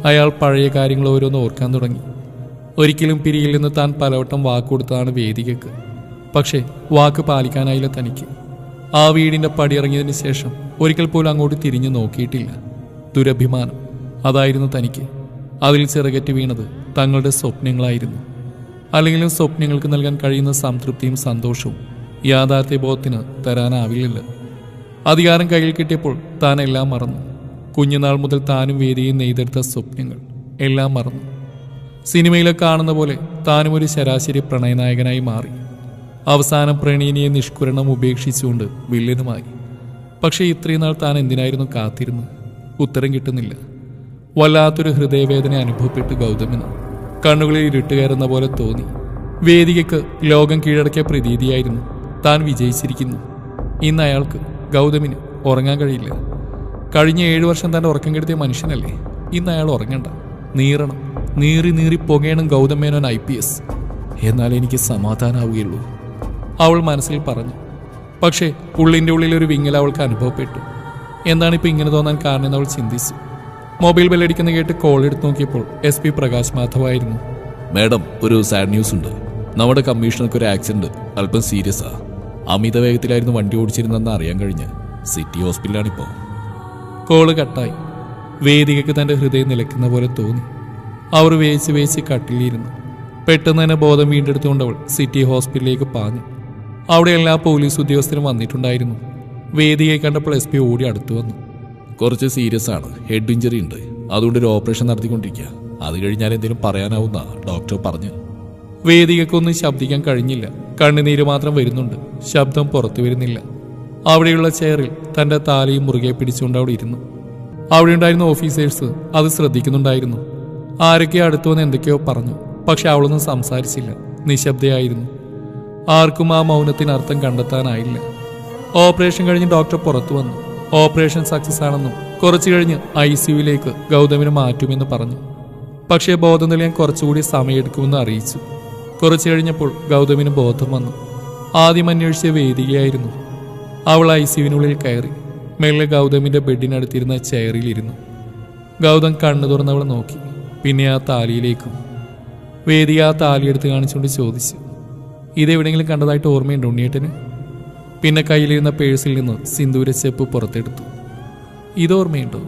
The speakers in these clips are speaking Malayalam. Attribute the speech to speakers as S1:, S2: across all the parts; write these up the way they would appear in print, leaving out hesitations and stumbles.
S1: അയാൾ പഴയ കാര്യങ്ങൾ ഓരോന്ന് ഓർക്കാൻ തുടങ്ങി. ഒരിക്കലും പിരിയില്ലെന്ന് താൻ പലവട്ടം വാക്കുകൊടുത്തതാണ് വേദികയ്ക്ക്. പക്ഷേ വാക്ക് പാലിക്കാനായില്ല തനിക്ക്. ആ വീടിൻ്റെ പടിയിറങ്ങിയതിന് ശേഷം ഒരിക്കൽ പോലും അങ്ങോട്ട് തിരിഞ്ഞു നോക്കിയിട്ടില്ല. ദുരഭിമാനം അതായിരുന്നു തനിക്ക്. അതിൽ ചിറകറ്റ് വീണത് തങ്ങളുടെ സ്വപ്നങ്ങളായിരുന്നു. അല്ലെങ്കിലും സ്വപ്നങ്ങൾക്ക് നൽകാൻ കഴിയുന്ന സംതൃപ്തിയും സന്തോഷവും യാഥാർത്ഥ്യബോധത്തിന് തരാനാവില്ലല്ലോ. അധികാരം കയ്യിൽ കിട്ടിയപ്പോൾ താൻ എല്ലാം മറന്നു. കുഞ്ഞുനാൾ മുതൽ താനും വേദിയും നെയ്തെടുത്ത സ്വപ്നങ്ങൾ എല്ലാം മറന്നു. സിനിമയിലൊക്കെ കാണുന്ന പോലെ താനും ഒരു ശരാശരി പ്രണയനായകനായി മാറി. അവസാനം പ്രണയിനിയെ നിഷ്കുരണം ഉപേക്ഷിച്ചുകൊണ്ട് വില്ലനുമായി. പക്ഷേ ഇത്രയും നാൾ താൻ എന്തിനായിരുന്നു കാത്തിരുന്നത്? ഉത്തരം കിട്ടുന്നില്ല. വല്ലാത്തൊരു ഹൃദയവേദന അനുഭവപ്പെട്ടു ഗൗതമിന്. കണ്ണുകളിൽ ഇരുട്ട് കയറുന്ന പോലെ തോന്നി. വേദികയ്ക്ക് ലോകം കീഴടക്കിയ പ്രതീതിയായിരുന്നു. താൻ വിജയിച്ചിരിക്കുന്നു. ഇന്ന് അയാൾക്ക്, ഗൗതമിന്, ഉറങ്ങാൻ കഴിയില്ല. കഴിഞ്ഞ 7 വർഷം തൻ്റെ ഉറക്കം കെടുത്തിയ മനുഷ്യനല്ലേ. ഇന്ന് അയാൾ ഉറങ്ങണ്ട. നീറണം, നീറി പുകയണം ഗൗതം മേനോൻ IPS. എന്നാൽ എനിക്ക് സമാധാനാവുകയുള്ളൂ, അവൾ മനസ്സിൽ പറഞ്ഞു. പക്ഷേ ഉള്ളിൻ്റെ ഉള്ളിലൊരു വിങ്ങൽ അവൾക്ക് അനുഭവപ്പെട്ടു. എന്താണിപ്പോൾ ഇങ്ങനെ തോന്നാൻ കാരണം അവൾ ചിന്തിച്ചു. മൊബൈൽ ബെല്ലടിക്കുന്ന കേട്ട് കോൾ എടുത്ത് നോക്കിയപ്പോൾ SP പ്രകാശ് മാധവായിരുന്നു.
S2: മാഡം, ഒരു സാഡ് ന്യൂസ് ഉണ്ട്. നമ്മുടെ കമ്മീഷണർക്ക് ഒരു ആക്സിഡന്റ് അല്പം സീരിയസാ. അമിത വേഗത്തിലായിരുന്നു വണ്ടി ഓടിച്ചിരുന്നെന്ന് അറിയാൻ കഴിഞ്ഞ്. സിറ്റി ഹോസ്പിറ്റലിലാണിപ്പോൾ.
S1: കോള് കട്ടായി. വേദികയ്ക്ക് തൻ്റെ ഹൃദയം നിലയ്ക്കുന്ന പോലെ തോന്നി. അവർ വേച്ച് കട്ടിലിരുന്നു. പെട്ടെന്ന് തന്നെ ബോധം വീണ്ടെടുത്തുകൊണ്ട് അവൾ സിറ്റി ഹോസ്പിറ്റലിലേക്ക് പാഞ്ഞു. അവിടെ എല്ലാ പോലീസ് ഉദ്യോഗസ്ഥരും വന്നിട്ടുണ്ടായിരുന്നു. വേദികയെ കണ്ടപ്പോൾ SP ഓടി അടുത്തു വന്നു.
S2: കുറച്ച് സീരിയസ് ആണ്, ഹെഡ് ഇഞ്ചറി ഉണ്ട്. അതുകൊണ്ട് ഒരു ഓപ്പറേഷൻ നടത്തിക്കൊണ്ടിരിക്കുക. അത് കഴിഞ്ഞാൽ എന്തെങ്കിലും പറയാനാവുന്ന ഡോക്ടർ പറഞ്ഞു.
S1: വേദികയ്ക്കൊന്നും ശബ്ദിക്കാൻ കഴിഞ്ഞില്ല. കണ്ണുനീര് മാത്രം വരുന്നുണ്ട്. ശബ്ദം പുറത്തു വരുന്നില്ല. അവിടെയുള്ള ചെയറിൽ തൻ്റെ താലിയും മുറുകെ പിടിച്ചുകൊണ്ട് അവിടെ ഇരുന്നു. അവിടെ ഉണ്ടായിരുന്ന ഓഫീസേഴ്സ് അത് ശ്രദ്ധിക്കുന്നുണ്ടായിരുന്നു. ആരൊക്കെയോ അടുത്തു വന്ന് എന്തൊക്കെയോ പറഞ്ഞു. പക്ഷെ അവളൊന്നും സംസാരിച്ചില്ല. നിശബ്ദയായിരുന്നു. ആർക്കും ആ മൗനത്തിന് അർത്ഥം കണ്ടെത്താനായില്ല. ഓപ്പറേഷൻ കഴിഞ്ഞ് ഡോക്ടർ പുറത്തു വന്നു. ഓപ്പറേഷൻ സക്സസ് ആണെന്നും കുറച്ചു കഴിഞ്ഞ് ICUവിലേക്ക് ഗൗതമിനെ മാറ്റുമെന്ന് പറഞ്ഞു. പക്ഷേ ബോധം തെളിയാൻ കുറച്ചുകൂടി സമയമെടുക്കുമെന്ന് അറിയിച്ചു. കുറച്ചു കഴിഞ്ഞപ്പോൾ ഗൗതമിന് ബോധം വന്നു. ആദ്യം അന്വേഷിച്ച വേദികയായിരുന്നു. അവൾ ICUവിനുള്ളിൽ കയറി. മെല്ലെ ഗൗതമിൻ്റെ ബെഡിനടുത്തിരുന്ന ചെയറിലിരുന്നു. ഗൗതം കണ്ണു തുറന്നവളെ നോക്കി. പിന്നെ ആ താലിയിലേക്കും. വേദിക ആ താലിയെടുത്ത് കാണിച്ചുകൊണ്ട് ചോദിച്ചു, ഇതെവിടെയെങ്കിലും കണ്ടതായിട്ട് ഓർമ്മയുണ്ടോ ഉണ്ണിയേട്ടന്? പിന്നെ കയ്യിലിരുന്ന പേഴ്സിൽ നിന്ന് സിന്ദൂരച്ചെപ്പ് പുറത്തെടുത്തു. ഇതോർമ്മയുണ്ടോ?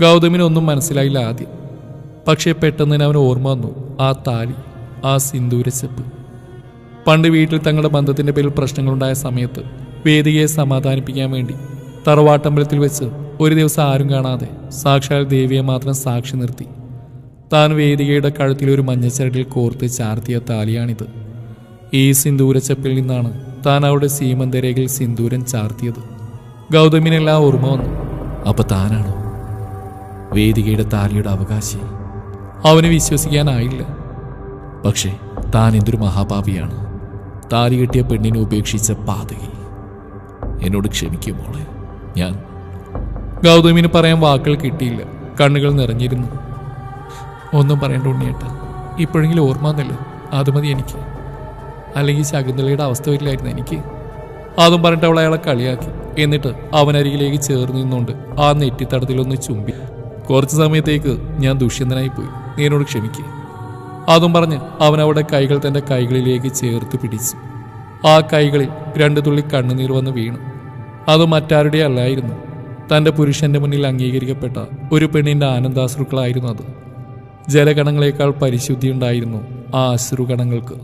S1: ഗൗതമിനൊന്നും മനസ്സിലായില്ല ആദ്യം. പക്ഷേ പെട്ടെന്ന് തന്നെ അവന് ഓർമ്മ വന്നു ആ താലി, ആ സിന്ദൂരച്ചെപ്പ്. പണ്ട് വീട്ടിൽ തങ്ങളുടെ ബന്ധത്തിൻ്റെ പേരിൽ പ്രശ്നങ്ങളുണ്ടായ സമയത്ത് വേദികയെ സമാധാനിപ്പിക്കാൻ വേണ്ടി തറവാട്ടമ്പലത്തിൽ വെച്ച് ഒരു ദിവസം ആരും കാണാതെ സാക്ഷാൽ ദേവിയെ മാത്രം സാക്ഷി നിർത്തി താൻ വേദികയുടെ കഴുത്തിൽ ഒരു മഞ്ഞച്ചരടിൽ കോർത്ത് ചാർത്തിയ താലിയാണിത്. ഈ സിന്ദൂരച്ചപ്പിൽ നിന്നാണ് താൻ അവിടെ സീമന്തരേഖയിൽ സിന്ദൂരൻ ചാർത്തിയത്. ഗൗതമിനെല്ലാം ഓർമ്മ വന്നു.
S2: അപ്പൊ താനാണോ വേദികയുടെ താലിയുടെ അവകാശി?
S1: അവന് വിശ്വസിക്കാനായില്ല.
S2: പക്ഷേ താൻ എന്തൊരു മഹാപാപിയാണ്. താലി കെട്ടിയ പെണ്ണിനെ ഉപേക്ഷിച്ച പാതകി. എന്നോട് ക്ഷമിക്കും മോളെ. ഞാൻ
S1: ഗൗതമിന് പറയാൻ വാക്കുകൾ കിട്ടിയില്ല. കണ്ണുകൾ നിറഞ്ഞിരുന്നു. ഒന്നും പറയണ്ട ഉണ്ണിയേട്ട, ഇപ്പോഴെങ്കിലും ഓർമ്മ വന്നല്ലോ, അത് മതി എനിക്ക്. അല്ലെങ്കിൽ ശകുന്തളയുടെ അവസ്ഥ വരില്ലായിരുന്നു എനിക്ക്. അതും പറഞ്ഞിട്ട് അവൾ അയാളെ കളിയാക്കി. എന്നിട്ട് അവനരികിലേക്ക് ചേർന്ന് നിന്നുകൊണ്ട് ആ നെറ്റിത്തടത്തിലൊന്ന് ചുംബി. കുറച്ച് സമയത്തേക്ക് ഞാൻ ദുഷ്യന്തനായി പോയി, നീ എന്നോട് ക്ഷമിക്കുക. അതും പറഞ്ഞ് അവൻ അവളുടെ കൈകൾ തൻ്റെ കൈകളിലേക്ക് ചേർത്ത് പിടിച്ചു. ആ കൈകളിൽ 2 തുള്ളി കണ്ണുനീർ വന്ന് വീണു. അത് മറ്റാരുടെ അല്ലായിരുന്നു. തൻ്റെ പുരുഷന്റെ മുന്നിൽ അംഗീകരിക്കപ്പെട്ട ഒരു പെണ്ണിൻ്റെ ആനന്ദാശ്രുക്കളായിരുന്നു അത്. ജലഗണങ്ങളെക്കാൾ പരിശുദ്ധിയുണ്ടായിരുന്നു ആ അശ്രുഗണങ്ങൾക്ക്.